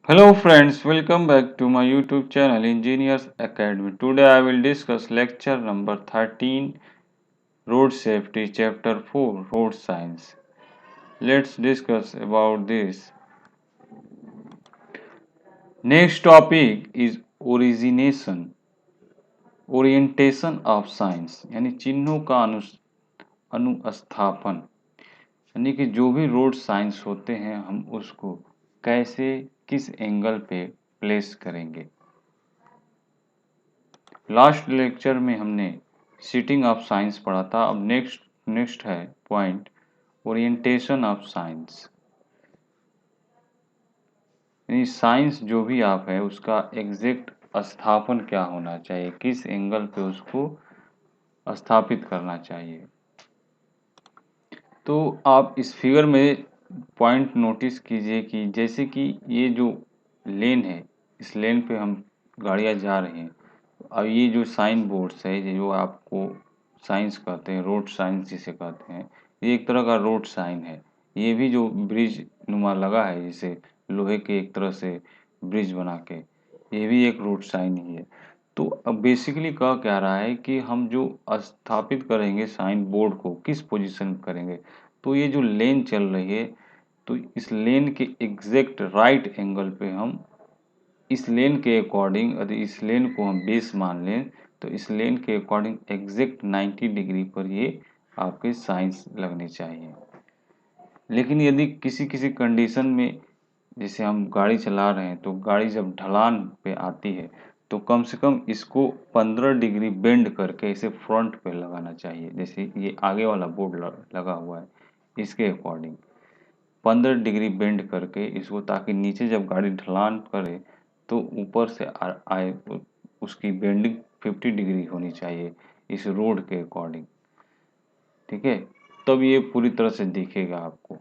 Hello friends, welcome back to my YouTube channel Engineers Academy. Today I will discuss lecture number 13 Road Safety Chapter 4 Road Science. Let's discuss about this. Next topic is orientation of science यानी चिन्हों का अनुस्थापन यानी कि जो भी road science होते हैं हम उसको कैसे किस एंगल पे प्लेस करेंगे। लास्ट लेक्चर में हमने सीटिंग ऑफ साइंस पढ़ा था। अब नेक्स्ट है पॉइंट ओरिएंटेशन ऑफ साइंस यानी साइंस जो भी आप है उसका एग्जैक्ट स्थापन क्या होना चाहिए, किस एंगल पे उसको स्थापित करना चाहिए। तो आप इस फिगर में पॉइंट नोटिस कीजिए कि जैसे कि ये जो लेन है इस लेन पे हम गाड़ियाँ जा रही हैं। अब ये जो साइन बोर्ड्स है ये जो आपको साइंस कहते हैं, रोड साइंस जिसे कहते हैं, ये एक तरह का रोड साइन है। ये भी जो ब्रिज नुमा लगा है जिसे लोहे के एक तरह से ब्रिज बना के, ये भी एक रोड साइन ही है। तो अब बेसिकली कह क्या रहा है कि हम जो स्थापित करेंगे साइन बोर्ड को किस पोजीशन करेंगे। तो ये जो लेन चल रही है तो इस लेन के एग्जैक्ट राइट एंगल पे हम इस लेन के अकॉर्डिंग, यदि इस लेन को हम बेस मान लें तो इस लेन के अकॉर्डिंग एग्जैक्ट 90 डिग्री पर ये आपके साइंस लगनी चाहिए। लेकिन यदि किसी किसी कंडीशन में जैसे हम गाड़ी चला रहे हैं तो गाड़ी जब ढलान पे आती है तो कम से कम इसको 15 डिग्री बेंड करके इसे फ्रंट पे लगाना चाहिए। जैसे ये आगे वाला बोर्ड लगा हुआ है इसके अकॉर्डिंग 15 डिग्री बेंड करके इसको, ताकि नीचे जब गाड़ी ढलान करे तो ऊपर से आए उसकी बेंडिंग 50 डिग्री होनी चाहिए इस रोड के अकॉर्डिंग। ठीक है, तब ये पूरी तरह से दिखेगा आपको।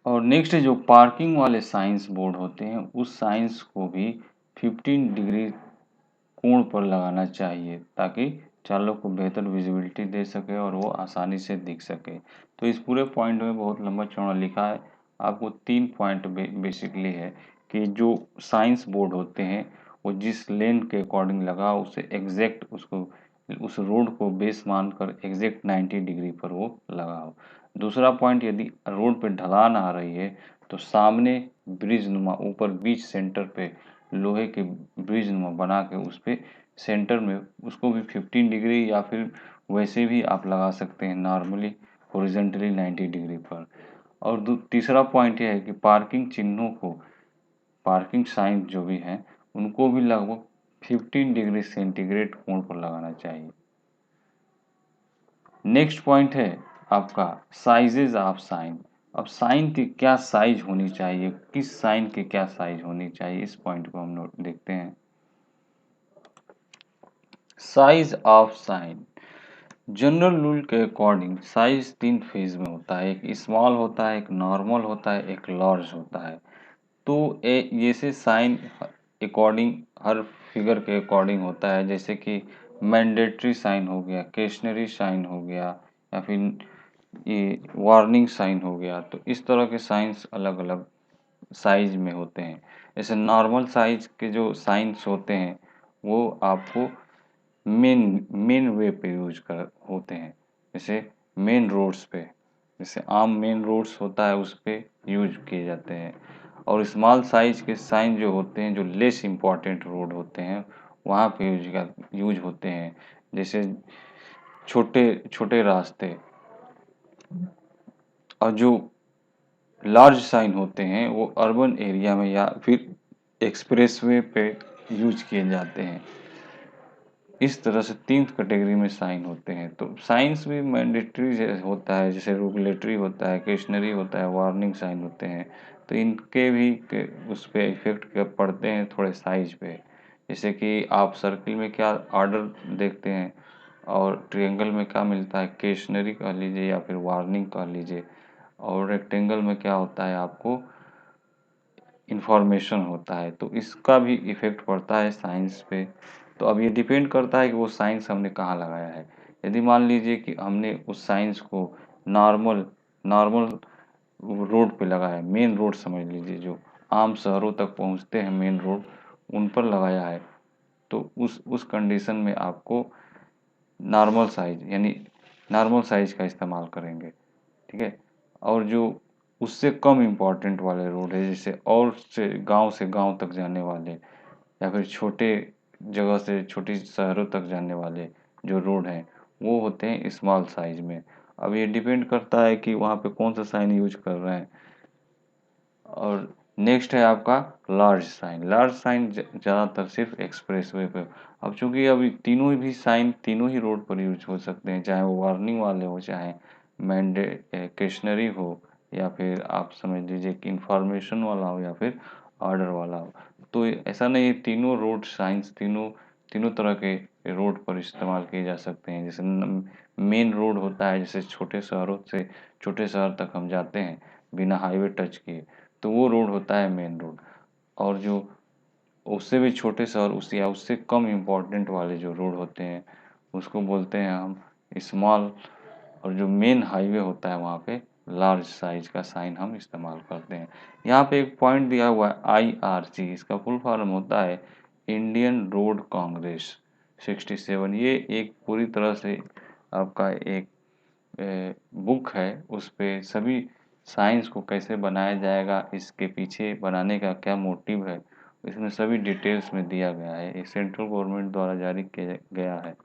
और नेक्स्ट जो पार्किंग वाले साइंस बोर्ड होते हैं उस साइंस को भी 15 डिग्री कोण पर लगाना चाहिए ताकि चालक को बेहतर विजिबिलिटी दे सके और वो आसानी से दिख सके। तो इस पूरे पॉइंट में बहुत लंबा चौड़ा लिखा है। आपको 3 पॉइंट बेसिकली है कि जो साइंस बोर्ड होते हैं वो जिस लेन के अकॉर्डिंग लगा उसे एग्जैक्ट उसको उस रोड को बेस मानकर एग्जैक्ट 90 डिग्री पर वो लगा हो। दूसरा पॉइंट, यदि रोड पे ढलान आ रही है तो सामने ब्रिज नुमा ऊपर बीच सेंटर पे लोहे के ब्रिज नुमा बना के उस पे सेंटर में उसको भी 15 डिग्री या फिर वैसे भी आप लगा सकते हैं नॉर्मली हॉरिजॉन्टली 90 डिग्री पर। और तीसरा पॉइंट यह है कि पार्किंग चिन्हों को, पार्किंग साइन जो भी हैं उनको भी लगभग 15 डिग्री सेंटीग्रेड कोण पर लगाना चाहिए। नेक्स्ट पॉइंट है आपका साइजेज ऑफ साइन। अब साइन की क्या साइज होनी चाहिए, किस साइन की क्या साइज होनी चाहिए, इस पॉइंट को हम नोट देखते हैं। Size of sine general rule के अकॉर्डिंग साइज 3 फेज में होता है, एक स्मॉल होता है, एक नॉर्मल होता है, एक लार्ज होता है। तो जैसे साइन अकॉर्डिंग हर फिगर के अकॉर्डिंग होता है, जैसे कि मैंडेटरी साइन हो गया, क्वेश्चनरी साइन हो गया, या फिर ये वार्निंग साइन हो गया। तो इस तरह के साइंस अलग अलग साइज में होते हैं। जैसे नॉर्मल साइज के जो साइंस होते हैं वो आपको मेन मेन वे पे यूज कर होते हैं, जैसे मेन रोड्स पे, जैसे आम मेन रोड्स होता है उस पे यूज किए जाते हैं। और स्मॉल साइज के साइन जो होते हैं जो लेस इम्पॉर्टेंट रोड होते हैं वहाँ पे यूज होते हैं, जैसे छोटे छोटे रास्ते। और जो लार्ज साइन होते हैं वो अर्बन एरिया में या फिर एक्सप्रेसवे पे यूज किए जाते हैं। इस तरह से 3 कैटेगरी में साइन होते हैं। तो साइंस भी मैंडेटरी होता है, जैसे रेगुलेटरी होता है, क्वेश्चनरी होता है, वार्निंग साइन होते हैं। तो इनके भी उस पर इफेक्ट पड़ते हैं थोड़े साइज पे। जैसे कि आप सर्किल में क्या ऑर्डर देखते हैं और ट्रायंगल में क्या मिलता है, क्वेश्चनरी कह लीजिए या फिर वार्निंग कह लीजिए, और रेक्टेंगल में क्या होता है आपको इंफॉर्मेशन होता है। तो इसका भी इफ़ेक्ट पड़ता है साइंस पे। तो अब ये डिपेंड करता है कि वो साइंस हमने कहाँ लगाया है। यदि मान लीजिए कि हमने उस साइंस को नॉर्मल नॉर्मल रोड पे लगा है, मेन रोड समझ लीजिए, जो आम शहरों तक पहुंचते हैं मेन रोड, उन पर लगाया है, तो उस कंडीशन में आपको नॉर्मल साइज यानी नॉर्मल साइज का इस्तेमाल करेंगे, ठीक है। और जो उससे कम इम्पोर्टेंट वाले रोड है, जैसे और से गांव तक जाने वाले, या फिर छोटे जगह से छोटी शहरों तक जाने वाले जो रोड हैं, वो होते हैं स्मॉल साइज में। अब ये डिपेंड करता है कि वहाँ पे कौन सा साइन यूज कर रहे हैं। और नेक्स्ट है आपका लार्ज साइन। लार्ज साइन ज़्यादातर सिर्फ एक्सप्रेसवे पे। अब चूंकि अभी तीनों भी साइन तीनों ही रोड पर यूज हो सकते हैं, चाहे वो वार्निंग वाले हो, चाहे मैंडेटरी हो, या फिर आप समझ लीजिए कि इंफॉर्मेशन वाला हो, या फिर ऑर्डर वाला हो। तो ऐसा नहीं है, तीनों रोड साइंस तीनों तीनों तरह के रोड पर इस्तेमाल किए जा सकते हैं। जैसे मेन रोड होता है, जैसे छोटे शहरों से छोटे शहर तक हम जाते हैं बिना हाईवे टच किए, तो वो रोड होता है मेन रोड। और जो उससे भी छोटे शहर उस या उससे कम इम्पोर्टेंट वाले जो रोड होते हैं, उसको बोलते हैं हम स्मॉल। और जो मेन हाईवे होता है वहाँ पे लार्ज साइज का साइन हम इस्तेमाल करते हैं। यहाँ पे एक पॉइंट दिया हुआ है IRC, इसका फुल फॉर्म होता है इंडियन रोड कांग्रेस 67। ये एक पूरी तरह से आपका एक बुक है, उस पे सभी साइंस को कैसे बनाया जाएगा, इसके पीछे बनाने का क्या मोटिव है, इसमें सभी डिटेल्स में दिया गया है। ये सेंट्रल गवर्नमेंट द्वारा जारी किया गया है।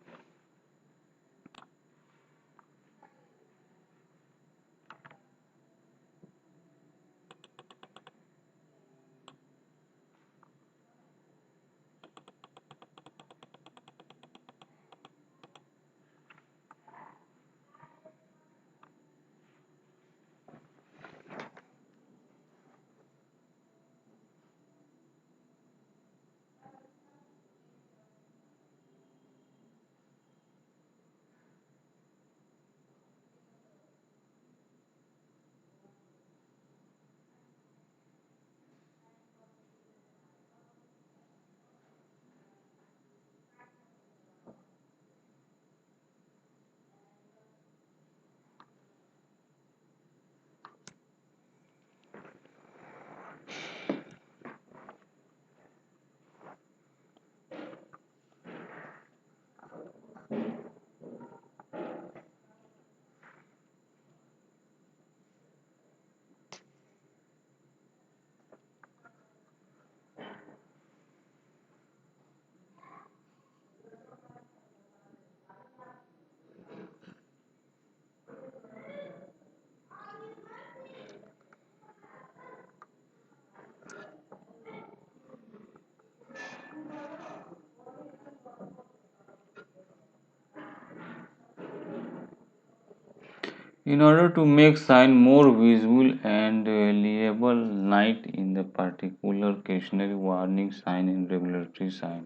In order to make sign more visible and reliable night in the particular cautionary warning sign and regulatory sign,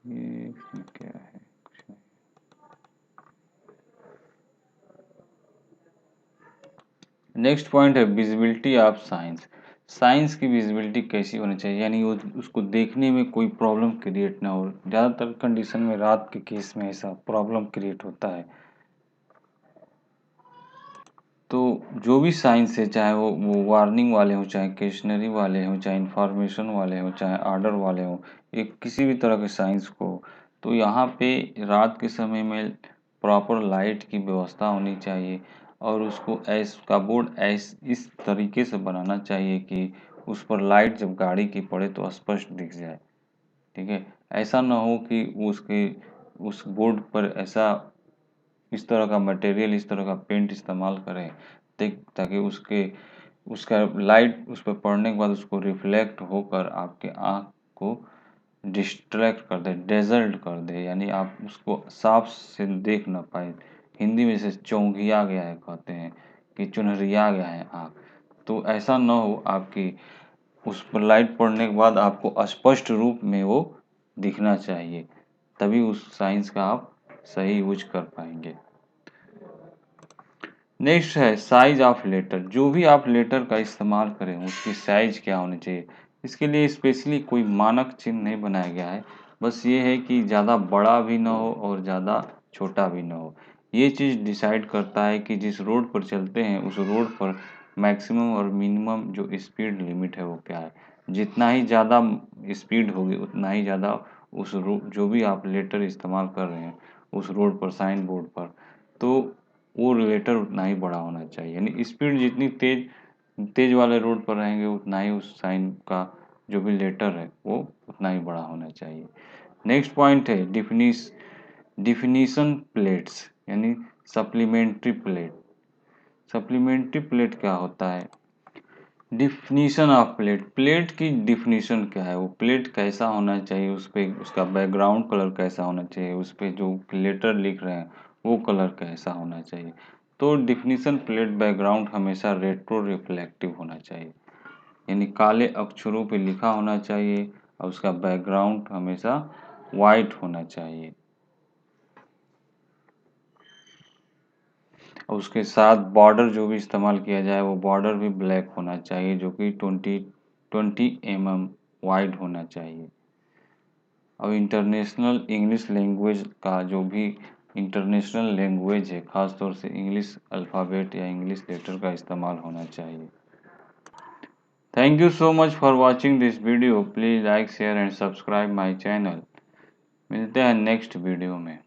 ये इसमें क्या है? नेक्स्ट पॉइंट है विजिबिलिटी ऑफ साइंस। साइंस की विजिबिलिटी कैसी होनी चाहिए, यानी वो उसको देखने में कोई प्रॉब्लम क्रिएट ना हो। ज़्यादातर कंडीशन में रात के केस में ऐसा प्रॉब्लम क्रिएट होता है। तो जो भी साइंस है, चाहे वो वार्निंग वाले हों, चाहे क्वेश्चनरी वाले हों, चाहे इंफॉर्मेशन वाले हों, चाहे ऑर्डर वाले हों, एक किसी भी तरह के साइंस को, तो यहाँ पे रात के समय में प्रॉपर लाइट की व्यवस्था होनी चाहिए। और उसको उसका बोर्ड इस तरीके से बनाना चाहिए कि उस पर लाइट जब गाड़ी की पड़े तो स्पष्ट दिख जाए, ठीक है। ऐसा ना हो कि उसके उस बोर्ड पर ऐसा इस तरह का मटेरियल, इस तरह का पेंट इस्तेमाल करें ताकि उसका लाइट उस पर पड़ने के बाद उसको रिफ्लेक्ट होकर आपके आँख को डिस्ट्रैक्ट कर दे, डेजल्ट कर दे, यानी आप उसको साफ से देख ना पाए। हिंदी में इसे चौंधिया गया है कहते हैं, कि चुनहरिया गया है आँख। तो ऐसा ना हो, आपकी उस पर लाइट पड़ने के बाद आपको स्पष्ट रूप में वो दिखना चाहिए, तभी उस साइंस का आप सही यूज कर पाएंगे। नेक्स्ट है साइज ऑफ लेटर। जो भी आप लेटर का इस्तेमाल करें उसकी साइज क्या होनी चाहिए, इसके लिए स्पेशली कोई मानक चिन्ह नहीं बनाया गया है। बस ये है कि ज़्यादा बड़ा भी ना हो और ज़्यादा छोटा भी ना हो। ये चीज़ डिसाइड करता है कि जिस रोड पर चलते हैं उस रोड पर मैक्सिमम और मिनिमम जो स्पीड लिमिट है वो क्या है। जितना ही ज़्यादा स्पीड होगी उतना ही ज़्यादा उस रोड जो भी आप लेटर इस्तेमाल कर रहे हैं उस रोड पर साइन बोर्ड पर, तो वो लेटर उतना ही बड़ा होना चाहिए। यानी स्पीड जितनी तेज़ वाले रोड पर रहेंगे उतना ही उस साइन का जो भी लेटर है वो उतना ही बड़ा होना चाहिए। नेक्स्ट पॉइंट है डिफिनीशन प्लेट्स यानी सप्लीमेंट्री प्लेट। सप्लीमेंट्री प्लेट क्या होता है? डिफिनीशन ऑफ प्लेट, प्लेट की डिफिनीशन क्या है, वो प्लेट कैसा होना चाहिए, उस पे उसका बैकग्राउंड कलर कैसा होना चाहिए, उस पे जो लेटर लिख रहे हैं वो कलर कैसा होना चाहिए। तो डिफिनीशन प्लेट बैकग्राउंड हमेशा रेट्रो रिफ्लेक्टिव होना चाहिए, यानी काले अक्षरों पे लिखा होना चाहिए और उसका बैकग्राउंड हमेशा वाइट होना चाहिए और उसके साथ बॉर्डर जो भी इस्तेमाल किया जाए वो बॉर्डर भी ब्लैक होना चाहिए जो कि 20 mm वाइड होना चाहिए। और इंटरनेशनल इंग्लिश लैंग्वेज का जो भी इंटरनेशनल लैंग्वेज है ख़ास तौर से इंग्लिश अल्फ़ाबेट या इंग्लिश लेटर का इस्तेमाल होना चाहिए। Thank you so much for watching this video. Please like share and subscribe my channel. मिलते हैं नेक्स्ट वीडियो में।